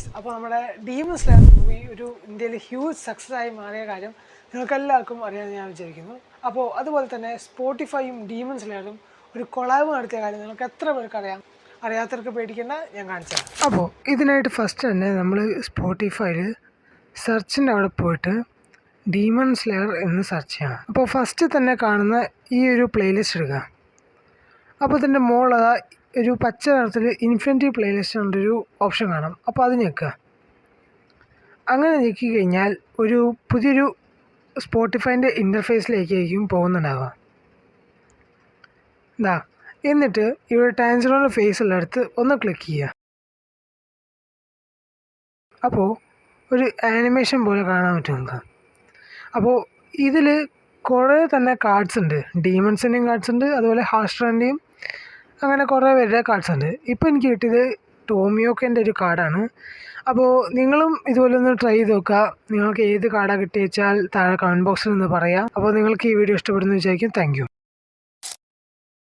Guys, അപ്പോൾ നമ്മുടെ demon slayer movie ഒരു ഇന്ത്യയിൽ ഹ്യൂജ് സക്സസ് ആയി മാറിയ കാര്യം നിങ്ങൾക്കെല്ലാവർക്കും അറിയാമെന്ന് ഞാൻ വിചാരിക്കുന്നു. അപ്പോൾ അതുപോലെ തന്നെ സ്പോട്ടിഫൈയും ഡീമൺ സ്ലെയറും ഒരു കൊളാബ് നടത്തിയ കാര്യം നിങ്ങൾക്ക് എത്ര പേർക്ക് അറിയാം? അറിയാത്തവർക്ക് പേടിക്കേണ്ട, ഞാൻ കാണിച്ചു തരാം. അപ്പോൾ ഇതിനായിട്ട് ഫസ്റ്റ് തന്നെ നമ്മൾ സ്പോട്ടിഫൈയിൽ സെർച്ചിൻ്റെ അവിടെ പോയിട്ട് ഡീമൺ സ്ലെയർ എന്ന് സെർച്ച് ചെയ്യണം. അപ്പോൾ ഫസ്റ്റ് തന്നെ കാണുന്ന ഈ ഒരു പ്ലേലിസ്റ്റ് എടുക്കുക. അപ്പോൾ ഇതിൻ്റെ മുകളിൽ ഒരു പച്ച നിറത്തിൽ ഇൻഫിനിറ്റി പ്ലേലിസ്റ്റ് കൊണ്ടൊരു ഓപ്ഷൻ കാണാം. അപ്പോൾ അത് ഞെക്കുക. അങ്ങനെ ഞെക്കി കഴിഞ്ഞാൽ ഒരു പുതിയൊരു സ്പോട്ടിഫൈൻ്റെ ഇൻ്റർഫേസിലേക്കായിരിക്കും പോകുന്നുണ്ടാവുക. എന്നിട്ട് ഇവിടെ ടാൻജറോൻ്റെ ഫേസ് ഉള്ളിടത്ത് ഒന്ന് ക്ലിക്ക് ചെയ്യുക. അപ്പോൾ ഒരു ആനിമേഷൻ പോലെ കാണാൻ പറ്റും നമുക്ക്. അപ്പോൾ ഇതിൽ കുറേ തന്നെ കാർഡ്സ് ഉണ്ട്. ഡീമൺസിൻ്റെയും കാർഡ്സ് ഉണ്ട്, അതുപോലെ ഹാർസ്ട്രാൻ്റെയും, അങ്ങനെ കുറേ പേരുടെ കാർഡ്സ് ഉണ്ട്. ഇപ്പോൾ എനിക്ക് കിട്ടിയത് ടോമിയോക്കേൻ്റെ ഒരു കാർഡാണ്. അപ്പോൾ നിങ്ങളും ഇതുപോലെ ഒന്ന് ട്രൈ ചെയ്ത് നോക്കുക. നിങ്ങൾക്ക് ഏത് കാർഡാണ് കിട്ടിയെച്ചാൽ താഴെ കമൻറ്റ് ബോക്സിൽ നിന്ന് പറയാം. അപ്പോൾ നിങ്ങൾക്ക് ഈ വീഡിയോ ഇഷ്ടപ്പെടുന്നു വിചാരിക്കും. Thank you.